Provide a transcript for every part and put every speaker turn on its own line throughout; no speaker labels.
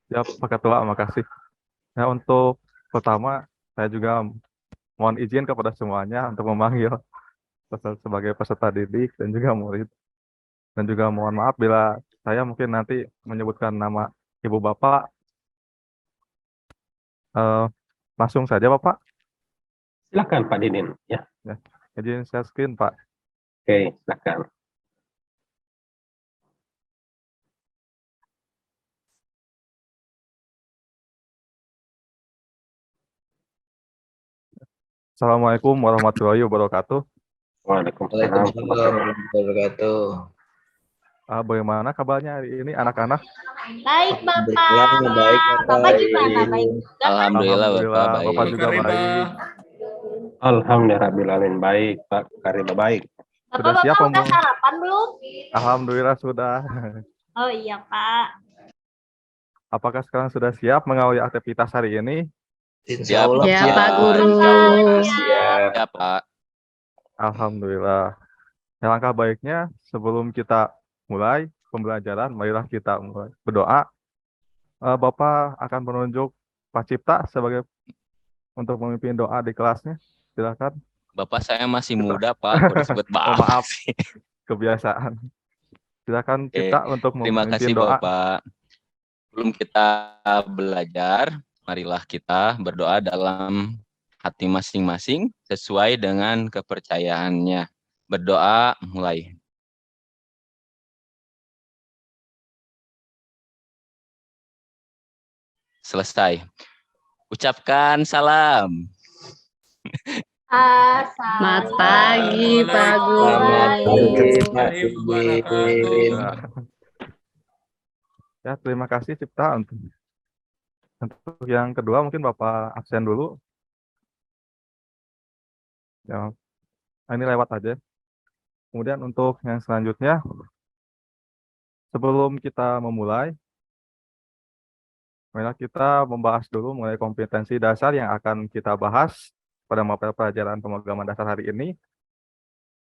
Ya, Pak Ketua, makasih. Ya, untuk pertama, saya juga mohon izin kepada semuanya untuk memanggil sebagai peserta didik dan juga murid. Dan juga mohon maaf bila saya mungkin nanti menyebutkan nama Ibu Bapak. Eh, Langsung saja, Bapak.
Silakan Pak Didin. Ya,
Ya, izin share screen, Pak.
oke, silakan.
Assalamualaikum warahmatullahi wabarakatuh.
Waalaikumsalam.
Waalaikumsalam warahmatullahi wabarakatuh.
Bagaimana kabarnya hari ini, anak-anak?
Baik,
Alhamdulillah
Bapak.
baik
Bapak
Bapak.
gimana? Baik juga kan?
Alhamdulillah Bapak
Alhamdulillah, Bapak
baik.
juga baik.
Alhamdulillahirrahmanirrahim. Baik, Pak Karima baik.
Sudah siap,
Bapak udah
Om?
sarapan belum?
Alhamdulillah sudah.
Oh iya, Pak.
Apakah sekarang sudah siap mengawali aktivitas hari ini?
Insya
Siap,
Allah
Ya,
siap.
Pak Guru.
Siap.
Ya Pak.
Alhamdulillah. Ya, langkah baiknya sebelum kita mulai pembelajaran, marilah kita mulai berdoa. Bapak akan menunjuk Pak Cipta sebagai untuk memimpin doa di kelasnya. Silakan.
Bapak saya masih muda Pak, kok disebut Bapak
maaf.
sih?
Kebiasaan. Silakan
Oke,
Cipta untuk
terima
memimpin
kasih
doa.
Bapak. Sebelum kita belajar, marilah kita berdoa dalam hati masing-masing sesuai dengan kepercayaannya. Berdoa mulai. Selesai. Ucapkan salam.
Selamat pagi, Pak
Selamat pagi, Pak
Guru.
Didin.
Ya, terima kasih Cipta. Untuk yang kedua mungkin Bapak absen dulu. Ya, ini lewat aja. Kemudian untuk yang selanjutnya, sebelum kita memulai, marilah kita membahas dulu mengenai kompetensi dasar yang akan kita bahas pada mata pelajaran pemrograman dasar hari ini.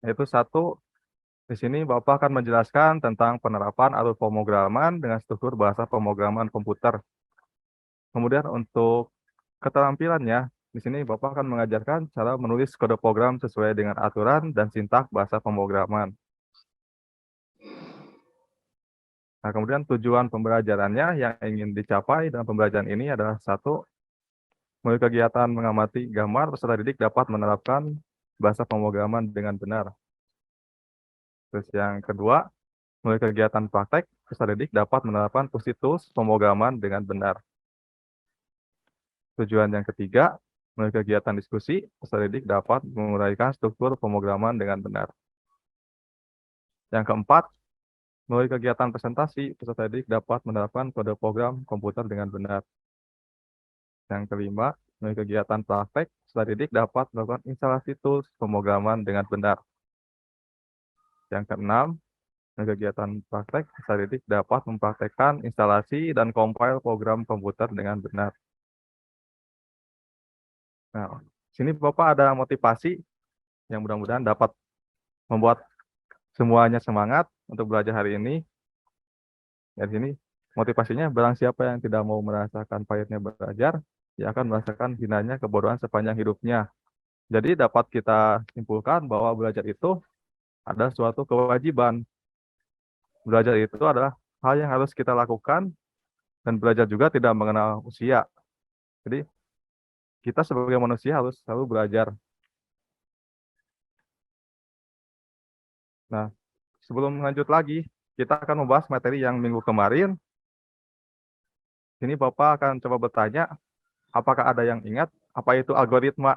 Yaitu satu, di sini Bapak akan menjelaskan tentang penerapan alur pemrograman dengan struktur bahasa pemrograman komputer. Kemudian untuk keterampilannya, di sini Bapak akan mengajarkan cara menulis kode program sesuai dengan aturan dan sintak bahasa pemrograman. Nah, kemudian tujuan pembelajarannya yang ingin dicapai dalam pembelajaran ini adalah satu, melalui kegiatan mengamati gambar, peserta didik dapat menerapkan bahasa pemrograman dengan benar. Terus yang kedua, melalui kegiatan praktek, peserta didik dapat menerapkan fungsi tools pemrograman dengan benar. Tujuan yang ketiga, melalui kegiatan diskusi, peserta didik dapat menguraikan struktur pemrograman dengan benar. Yang keempat, melalui kegiatan presentasi, peserta didik dapat menerapkan kode program komputer dengan benar. Yang kelima, melalui kegiatan praktek, peserta didik dapat melakukan instalasi tools pemrograman dengan benar. Yang keenam, melalui kegiatan praktek, peserta didik dapat mempraktekkan instalasi dan compile program komputer dengan benar. Nah, sini Bapak ada motivasi yang mudah-mudahan dapat membuat semuanya semangat untuk belajar hari ini. Dari sini motivasinya, barang siapa yang tidak mau merasakan pahitnya belajar, dia akan merasakan hinanya kebodohan sepanjang hidupnya. Jadi dapat kita simpulkan bahwa belajar itu adalah suatu kewajiban. Belajar itu adalah hal yang harus kita lakukan, dan belajar juga tidak mengenal usia. Jadi kita sebagai manusia harus selalu belajar. Nah, sebelum lanjut lagi, kita akan membahas materi yang minggu kemarin. Ini Bapak akan coba bertanya, apakah ada yang ingat apa itu algoritma?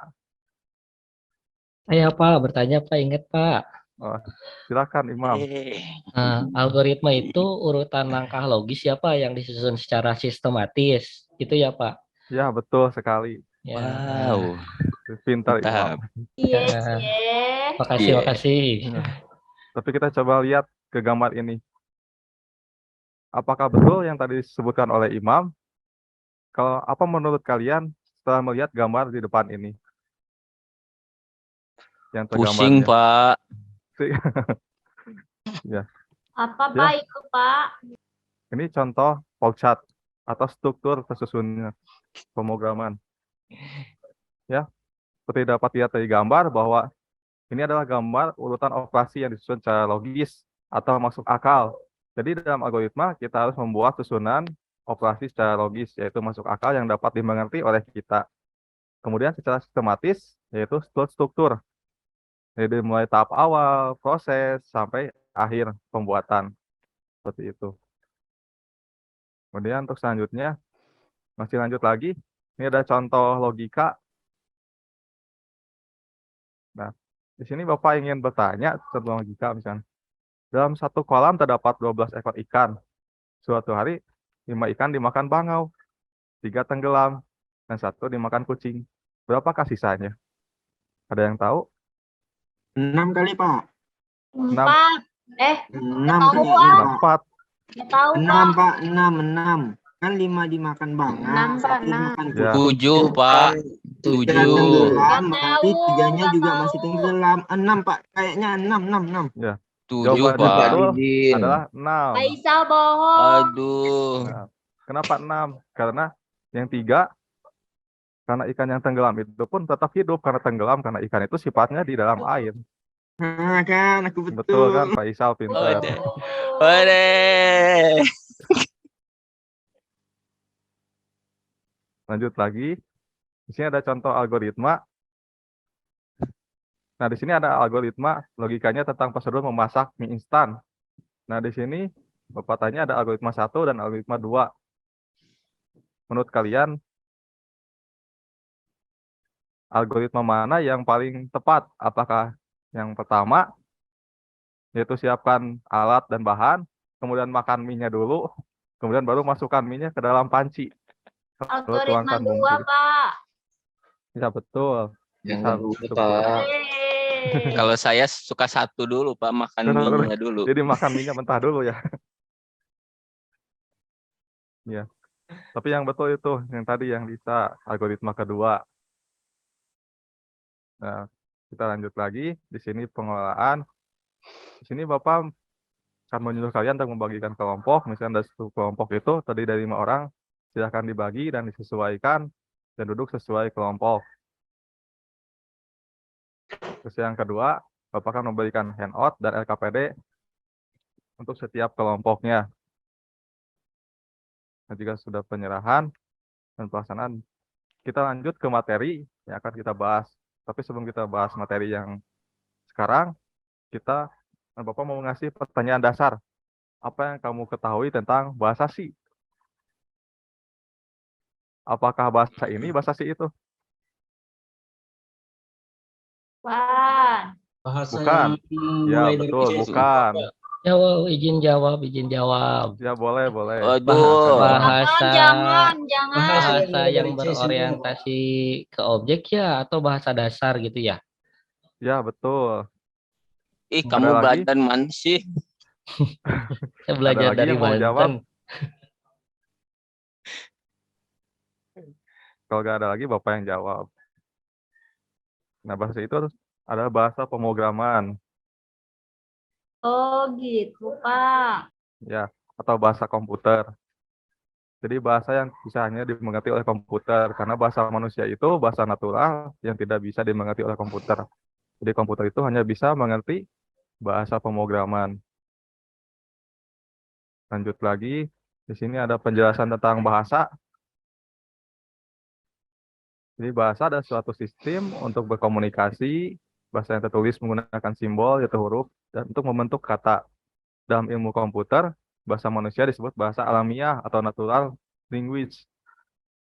Saya Pak, bertanya Pak, ingat Pak.
Oh, silakan Imam.
Nah, algoritma itu urutan langkah logis ya Pak yang disusun secara sistematis. Itu ya Pak.
Ya, betul sekali.
Ya.
Wow.
Pintar
Mantap.
Imam.
Yes,
Ya.
yes.
Makasih,
Iya.
makasih.
Tapi kita coba lihat ke gambar ini. Apakah betul yang tadi disebutkan oleh Imam? Kalau apa menurut kalian setelah melihat gambar di depan ini? Yang
Pusing
tergambarnya.
Pak.
Ya.
Apa
Ya.
Pak itu, Pak?
Ini contoh flowchart. atau struktur tersusunnya pemrograman. Ya, seperti dapat lihat dari gambar bahwa ini adalah gambar urutan operasi yang disusun secara logis atau masuk akal. Jadi dalam algoritma kita harus membuat susunan operasi secara logis, yaitu masuk akal yang dapat dimengerti oleh kita. Kemudian secara sistematis, yaitu struktur. Jadi mulai tahap awal, proses, sampai akhir pembuatan. Seperti itu. Kemudian untuk selanjutnya, masih lanjut lagi. Ini ada contoh logika. Nah, di sini Bapak ingin bertanya tentang logika misalnya. Dalam satu kolam terdapat 12 ekor ikan. Suatu hari, 5 ikan dimakan bangau, 3 tenggelam, dan 1 dimakan kucing. Berapakah sisanya? Ada yang tahu?
6 kali, Pak.
4.
6
tahu,
kayaknya,
Pak.
Pak.
4.
Nggak tahu,
6,
Pak.
Pak. 6. Kan 5 dimakan bangau,
6, Pak,
1 dimakan
Ya.
kucing.
7, Pak.
3
7.
tenggelam,
Nggak
berarti
tahu,
3-nya
nggak
juga
tahu.
masih tenggelam. 6, Pak. Kayaknya 6.
7,
Jawaban
Pak
Pak.
betul
Didin.
adalah 6.
Faisal bohong.
Aduh.
Nah, kenapa 6? Karena yang 3, karena ikan yang tenggelam itu pun tetap hidup karena tenggelam, karena ikan itu sifatnya di dalam air.
Nah, kan aku
Betul
betul.
kan, Pak Isal pintar.
Ode. Ode.
Lanjut lagi. Di sini ada contoh algoritma. Nah, di sini ada algoritma logikanya tentang prosedur memasak mie instan. Nah, di sini Bapak tanya ada algoritma 1 dan algoritma 2. Menurut kalian, algoritma mana yang paling tepat? Apakah yang pertama, yaitu siapkan alat dan bahan, kemudian makan mie-nya dulu, kemudian baru masukkan mie-nya ke dalam panci. Lalu
Algoritma
tuangkan
2,
bumbu.
Pak.
Ya, betul.
Yang
Bisa,
kedua,
betul.
Pak.
Yeay.
Kalau saya suka 1 dulu, Pak, makan
Betul.
mie-nya dulu.
Jadi makan mie-nya mentah dulu ya. Ya. Tapi yang betul itu, yang tadi yang bisa algoritma kedua. Nah, kita lanjut lagi. Di sini pengelolaan. Di sini Bapak akan menyuruh kalian untuk membagikan kelompok. Misalnya ada satu kelompok itu terdiri dari 5 orang. Silahkan dibagi dan disesuaikan dan duduk sesuai kelompok. Terus yang kedua, Bapak akan memberikan handout dan LKPD untuk setiap kelompoknya. Dan jika sudah penyerahan dan pelaksanaan, kita lanjut ke materi yang akan kita bahas. Tapi sebelum kita bahas materi yang sekarang, Bapak mau ngasih pertanyaan dasar. Apa yang kamu ketahui tentang bahasa Si? Apakah bahasa ini, bahasa Si itu?
Pak.
Bahasa
Bukan.
yang
Ya,
mulai dari
betul,
kecil.
bukan.
Izin jawab.
Ya, boleh, boleh.
Waduh.
Bahasa
Jangan.
bahasa yang
dari C semua.
berorientasi ke objek ya, atau bahasa dasar gitu ya?
Ya, betul.
Ih,
Ada
kamu
lagi?
belajar mana sih?
Saya belajar
lagi
dari
yang mau jawab?
Banten.
Kalau nggak ada lagi, Bapak yang jawab. Nah, bahasa itu adalah bahasa pemrograman,
Oh gitu, Pak.
ya, atau bahasa komputer. Jadi bahasa yang bisa hanya dimengerti oleh komputer, karena bahasa manusia itu bahasa natural yang tidak bisa dimengerti oleh komputer. Jadi komputer itu hanya bisa mengerti bahasa pemrograman. Lanjut lagi, di sini ada penjelasan tentang bahasa. Jadi bahasa adalah suatu sistem untuk berkomunikasi, bahasa yang tertulis menggunakan simbol, yaitu huruf, dan untuk membentuk kata. Dalam ilmu komputer, bahasa manusia disebut bahasa alamiah atau natural language,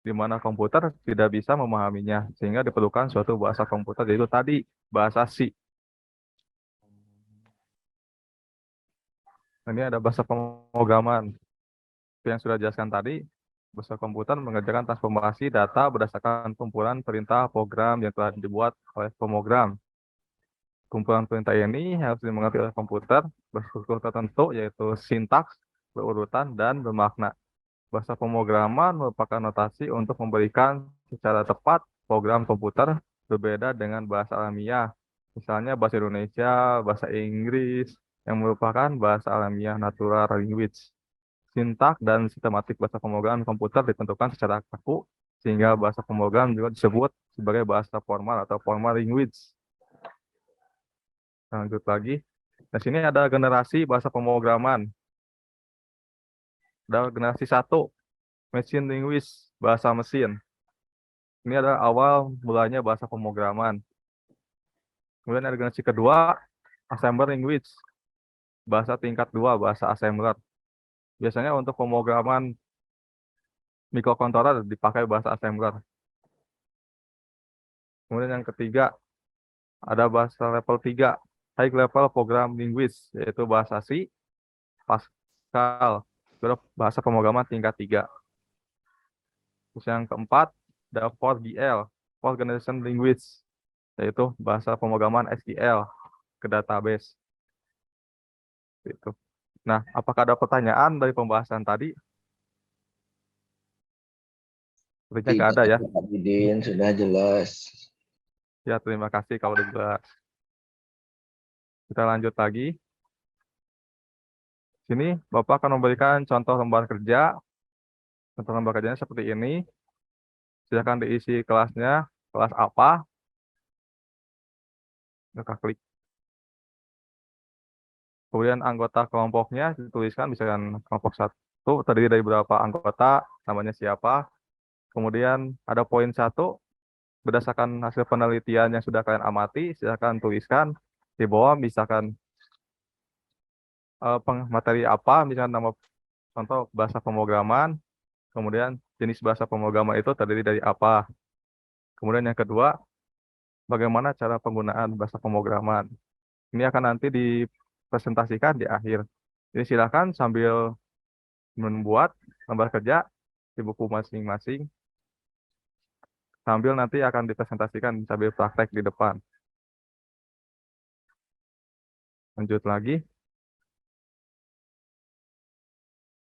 di mana komputer tidak bisa memahaminya, sehingga diperlukan suatu bahasa komputer, yaitu tadi, bahasa Si. Ini ada bahasa pemrograman. Seperti yang sudah dijelaskan tadi, bahasa komputer mengerjakan transformasi data berdasarkan kumpulan perintah program yang telah dibuat oleh pemrogram. Kumpulan perintah ini harus dimengerti oleh komputer berstruktur tertentu, yaitu sintaks, berurutan, dan bermakna. Bahasa pemrograman merupakan notasi untuk memberikan secara tepat program komputer berbeda dengan bahasa alamiah. Misalnya bahasa Indonesia, bahasa Inggris, yang merupakan bahasa alamiah natural language. sintak dan sistematik bahasa pemrograman komputer ditentukan secara kaku, sehingga bahasa pemrograman juga disebut sebagai bahasa formal atau formal language. Lanjut lagi. Di sini ada generasi bahasa pemrograman. Ada generasi 1, machine language, bahasa mesin. Ini adalah awal mulanya bahasa pemrograman. Kemudian ada generasi kedua, assembler language, bahasa tingkat 2, bahasa assembler. Biasanya untuk pemrograman mikrokontroler dipakai bahasa assembler. Kemudian yang ketiga, ada bahasa level 3, high level program language, yaitu bahasa C, Pascal, bahasa pemrograman tingkat 3. Terus yang keempat, ada 4GL, Fourth Generation Language, yaitu bahasa pemrograman SQL ke database. Itu. Nah, apakah ada pertanyaan dari pembahasan tadi? Sepertinya nggak ada ya.
Pak Didin, sudah jelas.
Ya, terima kasih kalau udah jelas. Kita lanjut lagi. Sini, Bapak akan memberikan contoh lembar kerja. Contoh lembar kerjanya seperti ini. Silakan diisi kelasnya, kelas apa. Kita klik. Kemudian anggota kelompoknya dituliskan, misalkan kelompok 1 terdiri dari berapa anggota, namanya siapa. Kemudian ada poin 1, berdasarkan hasil penelitian yang sudah kalian amati, silakan tuliskan di bawah, misalkan materi apa, misalkan nama contoh bahasa pemrograman, kemudian jenis bahasa pemrograman itu terdiri dari apa. Kemudian yang kedua, bagaimana cara penggunaan bahasa pemrograman. Ini akan nanti dipresentasikan di akhir. Jadi silakan sambil membuat lembar kerja di buku masing-masing, sambil nanti akan dipresentasikan sambil praktek di depan. Lanjut lagi.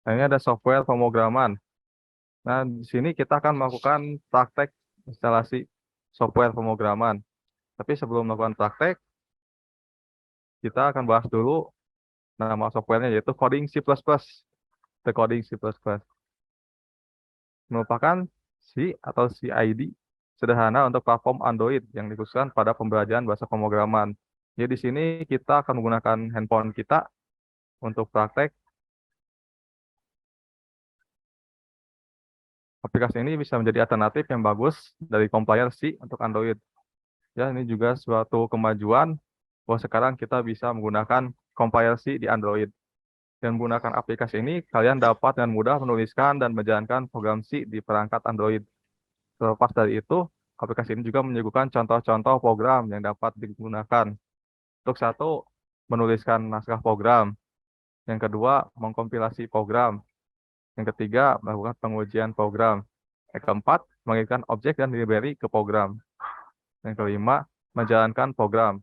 Nah, ini ada software pemrograman. Nah, di sini kita akan melakukan praktek instalasi software pemrograman. Tapi sebelum melakukan praktek, kita akan bahas dulu nama softwarenya, yaitu Coding C++. The Coding C++. Merupakan C atau CID sederhana untuk platform Android yang dikhususkan pada pembelajaran bahasa pemrograman. Jadi di sini kita akan menggunakan handphone kita untuk praktek. Aplikasi ini bisa menjadi alternatif yang bagus dari compiler C untuk Android. Ya, ini juga suatu kemajuan bahwa sekarang kita bisa menggunakan compiler C di Android. Dan menggunakan aplikasi ini, kalian dapat dengan mudah menuliskan dan menjalankan program C di perangkat Android. Terlepas dari itu, aplikasi ini juga menyuguhkan contoh-contoh program yang dapat digunakan. Untuk 1, menuliskan naskah program. Yang kedua, mengkompilasi program. Yang ketiga, melakukan pengujian program. Yang keempat, mengirimkan objek dan library ke program. Yang kelima, menjalankan program.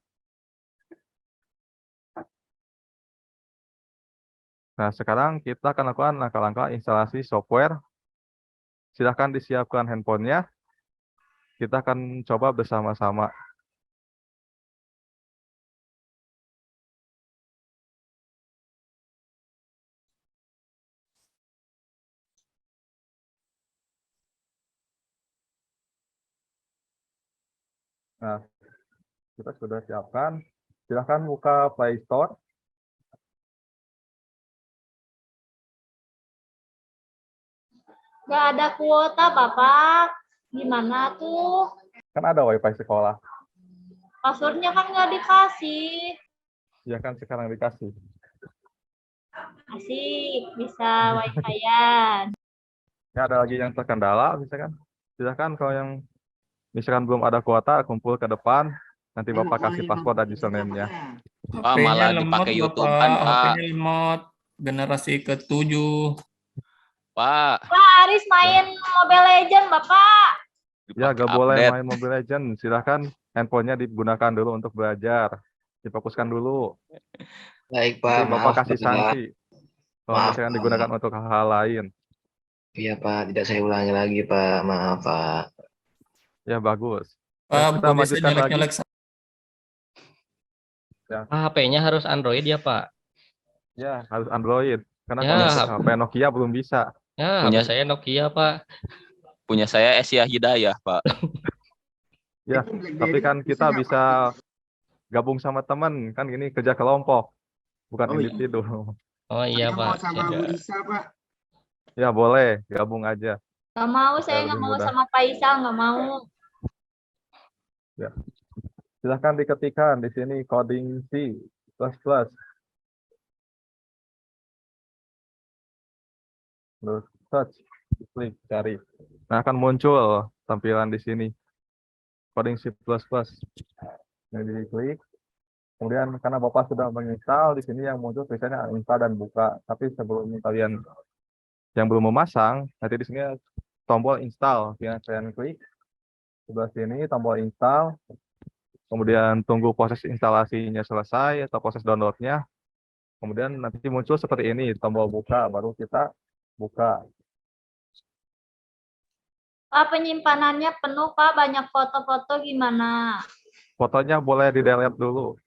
Nah, sekarang kita akan lakukan langkah-langkah instalasi software. Silahkan disiapkan handphonenya. Kita akan coba bersama-sama. Nah, kita sudah siapkan. Silahkan buka Play Store.
Nggak ada kuota, Bapak. Gimana tuh?
Kan ada WiFi sekolah.
Passwordnya kan nggak dikasih.
Ya kan sekarang dikasih.
Asik, bisa wifi-an.
Ya, ada lagi yang terkendala, misalkan. Silahkan kalau yang misalkan belum ada kuota, kumpul ke depan. Nanti Bapak kasih password dan username-nya.
Pak, malah dipakai YouTube-an, Pak.
HP-nya lemot. Generasi ke-7.
Pak,
Pak Aris main Mobile Legend, Bapak.
Ya,
dipakai
gak boleh
update.
main Mobile Legends. Silahkan handphonenya digunakan dulu untuk belajar. Difokuskan dulu.
Baik,
Nanti
Pak.
Bapak
Maaf,
kasih
Pak.
sanksi. Kalau
Maaf,
misalkan
Pak.
digunakan untuk hal-hal lain.
Iya, Pak. Tidak saya ulangi lagi, Pak. Maaf, Pak.
Ya, bagus.
Pak,
Kita
bisa
lanjutkan lagi.
nyelek-nyelek.
HP-nya harus Android ya, Pak?
Ya, harus Android. Karena
Ya,
kalau untuk HP Nokia belum bisa.
Ya,
Punya-
HP saya Nokia, Pak.
Punya saya Asia Hidayah, Pak.
Ya, tapi kan kita bisa gabung sama teman, kan ini kerja kelompok, bukan
Oh, iya.
individu.
Oh iya,
Saya mau
Pak.
sama
Siap.
Bu Risa, Pak.
Ya boleh, gabung aja.
Nggak mau,
Supaya
saya nggak
lebih
mau
mudah.
sama Faisal, nggak mau.
Silahkan diketikkan di sini coding C++. Terus search, klik cari. Nah, akan muncul tampilan di sini coding C++. Jadi diklik. Kemudian karena Bapak sudah menginstal, di sini yang muncul tulisannya install dan buka. Tapi sebelum kalian yang belum memasang, nanti di sini tombol install. Yang kalian klik sebelah sini tombol install. Kemudian tunggu proses instalasinya selesai atau proses downloadnya. Kemudian nanti muncul seperti ini, tombol buka, baru kita buka.
Pak, penyimpanannya penuh, Pak. Banyak foto-foto gimana?
Fotonya boleh di-delete dulu.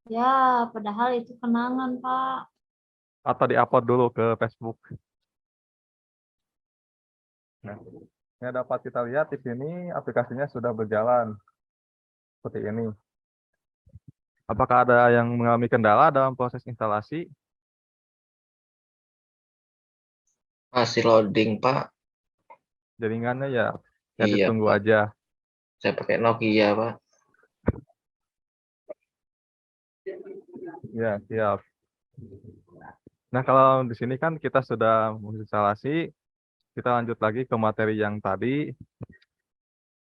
Ya, padahal itu kenangan, Pak.
Atau di-upload dulu ke Facebook. Nah, yang dapat kita lihat di sini aplikasinya sudah berjalan seperti ini. Apakah ada yang mengalami kendala dalam proses instalasi?
Masih loading, Pak.
Jaringannya ya
Iya,
ditunggu
Pak.
aja.
Saya pakai Nokia, Pak.
Ya, siap. Nah, kalau di sini kan kita sudah menginstalasi, kita lanjut lagi ke materi yang tadi.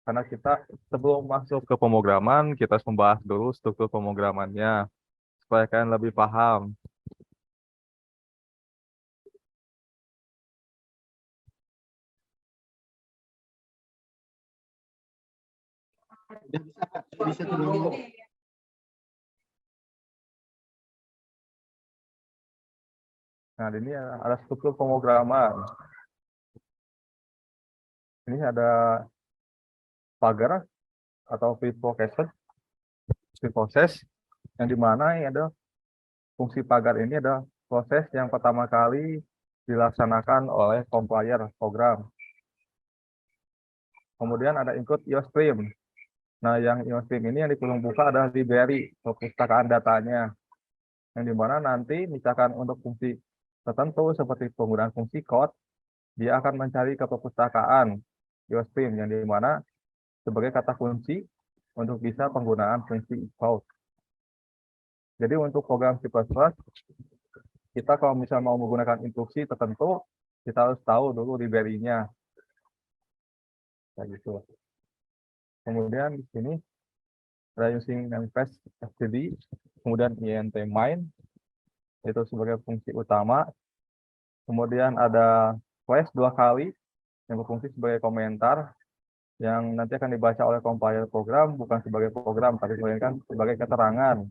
Karena kita sebelum masuk ke pemrograman, kita harus membahas dulu struktur pemrogramannya supaya kalian lebih paham.
Udah bisa, Pak. Sudah bisa tuh.
Nah, ini ada struktur pemrograman. Ini ada pagar atau preprocess yang dimana ini ada fungsi pagar ini ada proses yang pertama kali dilaksanakan oleh compiler program. Kemudian ada include IOStream. Nah, yang IOStream ini yang dikurung buka adalah library, perpustakaan datanya. Yang dimana nanti misalkan untuk fungsi tertentu seperti penggunaan fungsi code, dia akan mencari ke perpustakaan IOStream yang dimana sebagai kata kunci untuk bisa penggunaan fungsi code. Jadi untuk program C++, kita kalau misalnya mau menggunakan instruksi tertentu, kita harus tahu dulu library-nya. Kayak gitu. Kemudian di sini ada using manifest std, kemudian int main itu sebagai fungsi utama. Kemudian ada flash 2 kali yang berfungsi sebagai komentar yang nanti akan dibaca oleh compiler program bukan sebagai program tapi melainkan sebagai keterangan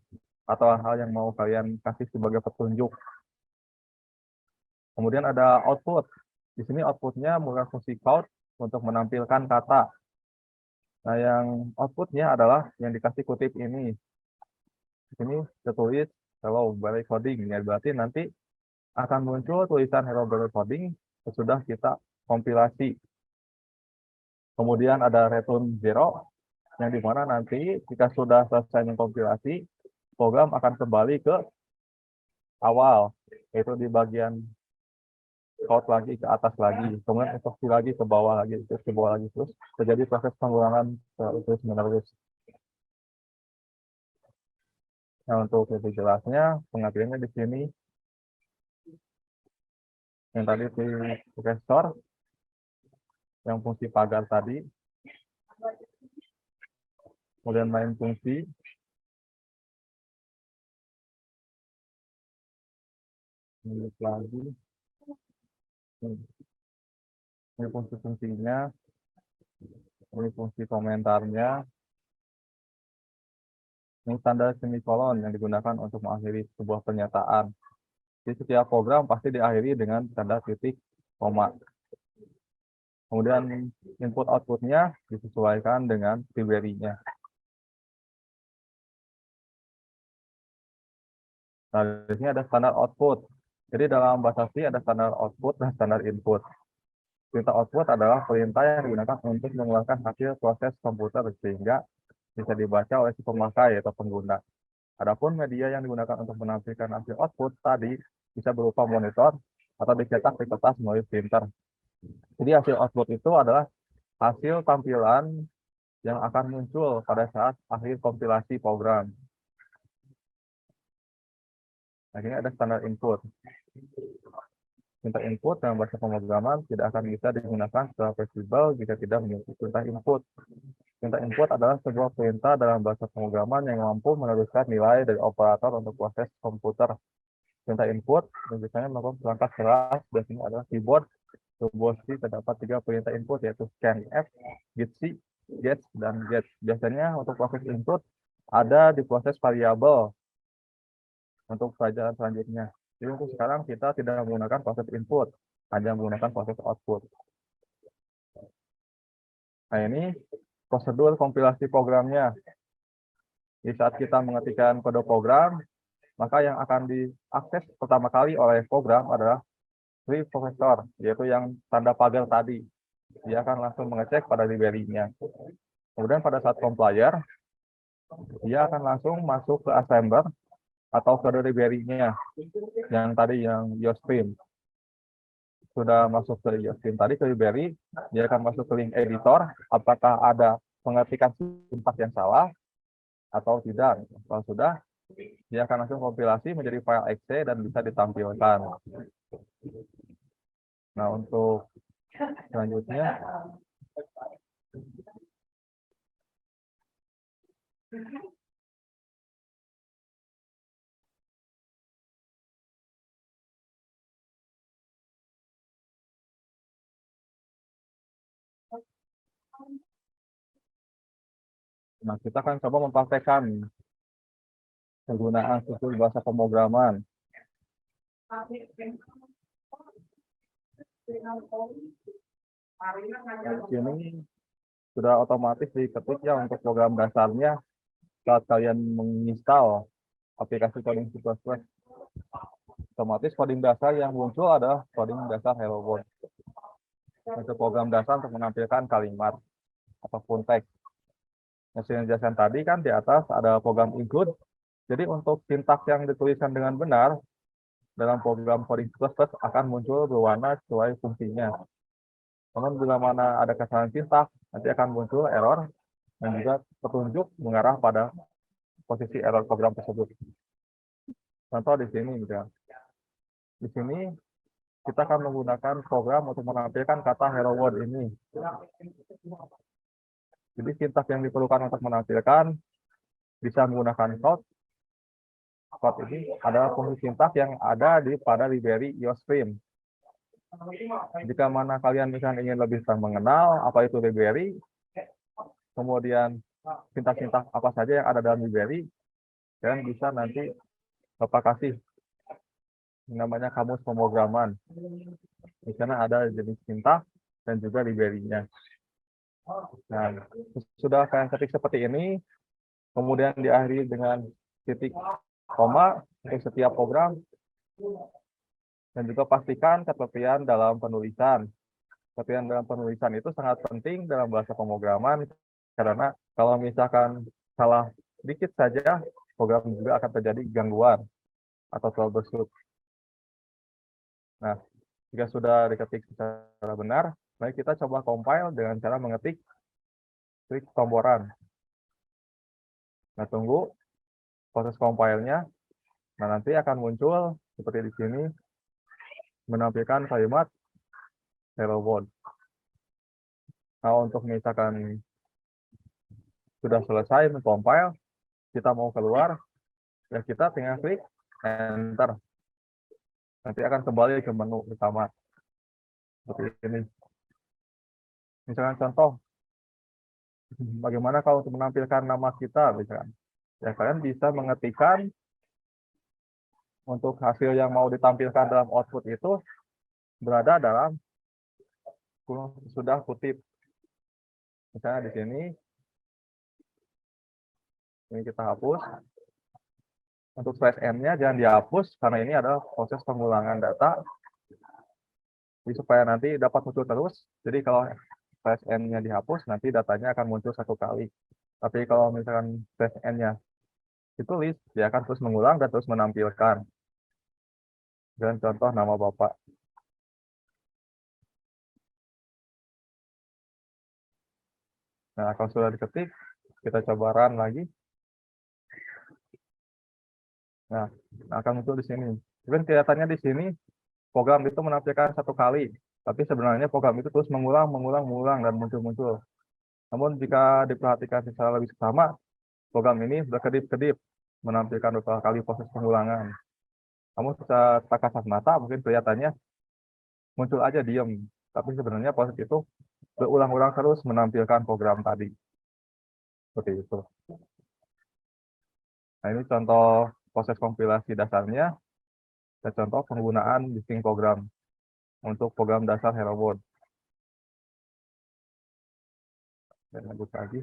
atau hal yang mau kalian kasih sebagai petunjuk. Kemudian ada output. Di sini outputnya menggunakan fungsi count untuk menampilkan kata. Nah, yang outputnya adalah yang dikasih kutip ini. Di sini tertulis hello Barry coding. Ya, berarti nanti akan muncul tulisan hello Barry coding sesudah kita kompilasi. Kemudian ada return 0 yang dimana nanti jika sudah selesai mengkompilasi, program akan kembali ke awal, yaitu di bagian code lagi ke atas lagi, kemudian instruksi lagi ke bawah lagi, terus ke bawah lagi, terus terjadi proses pengulangan terus menerus. Nah, untuk lebih jelasnya pengertiannya di sini yang tadi di profesor yang fungsi pagar tadi, kemudian main fungsi, lanjut lagi, ini fungsi-fungsinya, ini fungsi komentarnya, ini tanda semikolon yang digunakan untuk mengakhiri sebuah pernyataan. Jadi setiap program pasti diakhiri dengan tanda titik koma. Kemudian input outputnya disesuaikan dengan library-nya. Nah, di sini ada standar output. Jadi dalam bahasa C ada standar output dan standar input. Perintah output adalah perintah yang digunakan untuk mengeluarkan hasil proses komputer sehingga bisa dibaca oleh si pemakai atau pengguna. Adapun media yang digunakan untuk menampilkan hasil output tadi bisa berupa monitor atau dicetak di kertas melalui printer. Jadi hasil output itu adalah hasil tampilan yang akan muncul pada saat akhir kompilasi program. Nah, ini ada standar input. Perintah input dalam bahasa pemrograman tidak akan bisa digunakan secara fleksibel jika tidak memiliki perintah input. Perintah input adalah sebuah perintah dalam bahasa pemrograman yang mampu meneruskan nilai dari operator untuk proses komputer. Perintah input biasanya melakukan perangkat keras, biasanya adalah keyboard. Tombol C terdapat 3 perintah input yaitu scanf, getC, get, dan get. Biasanya untuk proses input ada di proses variabel untuk pelajaran selanjutnya. Jadi untuk sekarang kita tidak menggunakan proses input, hanya menggunakan proses output. Nah ini prosedur kompilasi programnya. Di saat kita mengetikkan kode program, maka yang akan diakses pertama kali oleh program adalah preprocessor, yaitu yang tanda pagar tadi. Dia akan langsung mengecek pada library-nya. Kemudian pada saat compiler, dia akan langsung masuk ke assembler atau ke library-nya yang tadi yang iostream. Sudah masuk ke iostream tadi ke library, dia akan masuk ke link editor, apakah ada pengetikan sintaks yang salah atau tidak. Kalau sudah, dia akan langsung kompilasi menjadi file exe dan bisa ditampilkan. Nah, untuk selanjutnya kita akan coba mempraktekkan penggunaan struktur bahasa pemrograman. Di sini sudah otomatis diketik ya untuk program dasarnya saat kalian menginstal aplikasi coding C++. Otomatis coding dasar yang muncul adalah coding dasar Hello World. Itu program dasar untuk menampilkan kalimat ataupun teks. Yang dijelasan tadi kan di atas ada program include. Jadi untuk sintaks yang dituliskan dengan benar dalam program coding C++ akan muncul berwarna sesuai fungsinya. Namun bila mana ada kesalahan sintaks, nanti akan muncul error dan juga petunjuk mengarah pada posisi error program tersebut. Contoh di sini juga. Di sini kita akan menggunakan program untuk menampilkan kata hello world ini. Jadi sintaks yang diperlukan untuk menampilkan bisa menggunakan code. Code ini adalah fungsi sintaks yang ada pada library iostream. Jika mana kalian misalnya ingin lebih mengenal apa itu library, kemudian sintaks-sintaks apa saja yang ada dalam library, kalian bisa nanti Bapak kasih namanya kamus pemrograman. Di sana ada jenis sintaks dan juga library-nya. Nah, sudah kalian ketik seperti ini, kemudian diakhiri dengan titik koma untuk setiap program, dan juga pastikan ketepian dalam penulisan. Ketepian dalam penulisan itu sangat penting dalam bahasa pemrograman, karena kalau misalkan salah sedikit saja, program juga akan terjadi gangguan atau troubleshoot. Nah, jika sudah diketik secara benar, mari kita coba compile dengan cara mengetik klik tomboran. Nah, tunggu proses compile-nya. Nah, nanti akan muncul seperti di sini, menampilkan kalimat hello world. Nah, untuk misalkan sudah selesai mengcompile, kita mau keluar, ya kita tinggal klik enter. Nanti akan kembali ke menu utama. Seperti ini. Misalkan contoh, bagaimana kalau untuk menampilkan nama kita, misalkan. Ya, kalian bisa mengetikkan untuk hasil yang mau ditampilkan dalam output itu berada dalam sudah kutip. Misalnya di sini, ini kita hapus. untuk slash n-nya jangan dihapus karena ini adalah proses pengulangan data. Jadi supaya nanti dapat muncul terus. Jadi kalau slash n-nya dihapus, nanti datanya akan muncul satu kali. Tapi kalau misalkan slash n-nya ditulis, dia akan terus mengulang dan terus menampilkan. Dan contoh nama Bapak. Nah, kalau sudah diketik, kita coba run lagi. Nah, akan muncul di sini. Mungkin kelihatannya di sini program itu menampilkan satu kali, tapi sebenarnya program itu terus mengulang dan muncul-muncul. Namun jika diperhatikan secara lebih seksama, program ini berkedip-kedip menampilkan beberapa kali proses pengulangan. Namun secara tak kasat mata mungkin kelihatannya muncul aja diem, tapi sebenarnya proses itu berulang-ulang terus menampilkan program tadi. Seperti itu. Nah, ini contoh proses kompilasi dasarnya dan contoh penggunaan listing program untuk program dasar Hello World. Dan lanjut lagi.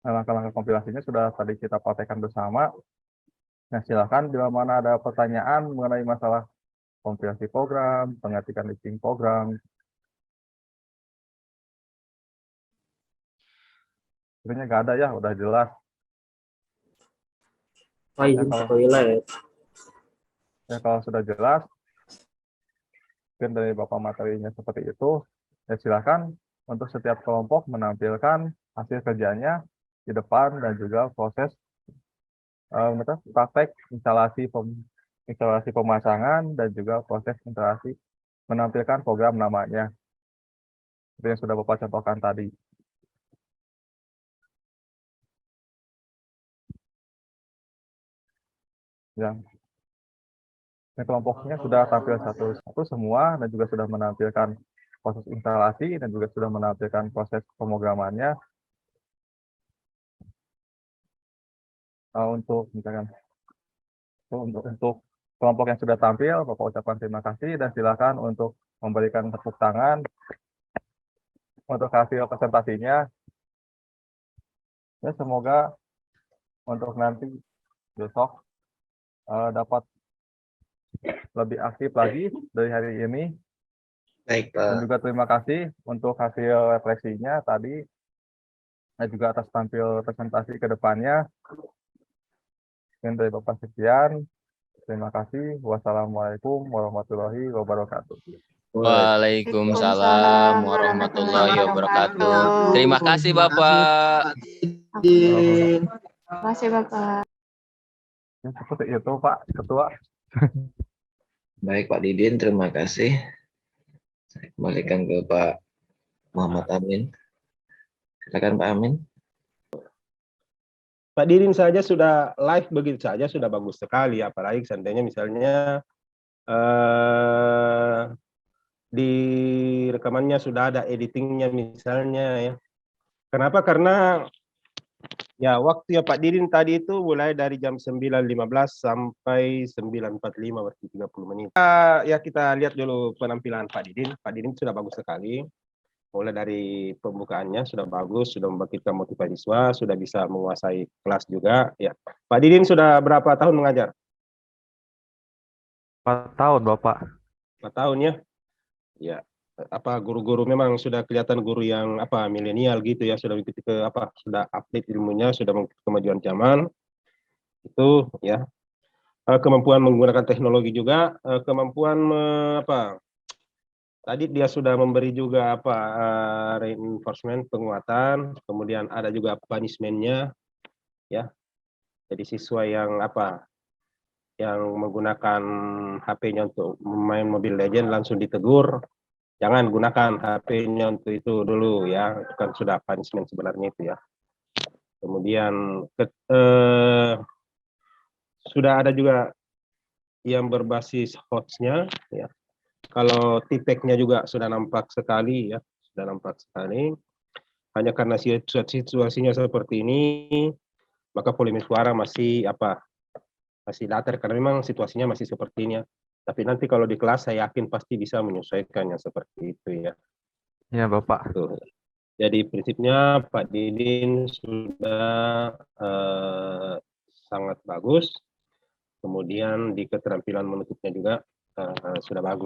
Nah, langkah-langkah kompilasinya sudah tadi kita praktekkan bersama. Nah, silakan bila mana ada pertanyaan mengenai masalah kompilasi program, pengetikan listing program. Sebenarnya nggak ada ya, udah jelas. Ya, kalau sudah jelas, mungkin dari Bapak materinya seperti itu, ya silakan untuk setiap kelompok menampilkan hasil kerjanya di depan dan juga proses praktek instalasi pemasangan dan juga proses instalasi menampilkan program namanya. Seperti yang sudah Bapak contohkan tadi. Yang kelompoknya sudah tampil satu-satu semua dan juga sudah menampilkan proses instalasi dan juga sudah menampilkan proses pemrogramannya. Untuk misalkan untuk kelompok yang sudah tampil, Bapak ucapkan terima kasih dan silakan untuk memberikan tepuk tangan untuk hasil presentasinya. Ya, semoga untuk nanti besok dapat lebih aktif lagi dari hari ini.
Baik,
Dan
Pak.
juga terima kasih untuk hasil refleksinya tadi dan juga atas tampil presentasi ke depannya. Dan dari Bapak sekian. Terima kasih. Wassalamualaikum warahmatullahi wabarakatuh.
Waalaikumsalam warahmatullahi wabarakatuh. Terima kasih Bapak.
Din.
Terima kasih Bapak.
Ya, seperti itu Pak Ketua.
Baik, Pak Didin, terima kasih. Saya kembalikan ke Pak Muhammad Amin. Silakan Pak Amin.
Pak Didin saja sudah live begitu saja sudah bagus sekali, apalagi seandainya misalnya di rekamannya sudah ada editingnya misalnya ya. Kenapa? Karena ya waktu ya Pak Didin tadi itu mulai dari jam 9.15 sampai 9.45 berarti 30 menit. Ya kita lihat dulu penampilan Pak Didin. Pak Didin sudah bagus sekali. Mulai dari pembukaannya sudah bagus, sudah membangkitkan motivasi siswa, sudah bisa menguasai kelas juga. Ya, Pak Didin sudah berapa tahun mengajar?
4 tahun Bapak.
4 tahun ya. Ya, apa guru-guru memang sudah kelihatan guru yang apa milenial gitu ya, sudah mengikuti ke apa, sudah update ilmunya, sudah mengikuti kemajuan zaman. Itu ya. Kemampuan menggunakan teknologi juga, kemampuan apa? Tadi dia sudah memberi juga apa reinforcement penguatan, kemudian ada juga punishment-nya ya. Jadi siswa yang apa yang menggunakan HP-nya untuk main Mobile Legends langsung ditegur, jangan gunakan HP-nya untuk itu dulu ya, itu kan sudah punishment sebenarnya itu ya. Kemudian sudah ada juga yang berbasis host-nya ya. Kalau tipeknya juga sudah nampak sekali ya, sudah nampak sekali. Hanya karena situasinya seperti ini, maka volume suara masih masih datar karena memang situasinya masih seperti ini ya. Tapi nanti kalau di kelas saya yakin pasti bisa menyesuaikan yang seperti itu ya.
Ya, Bapak.
Tuh. Jadi prinsipnya Pak Didin sudah sangat bagus. Kemudian di keterampilan menutupnya juga sudah bagus.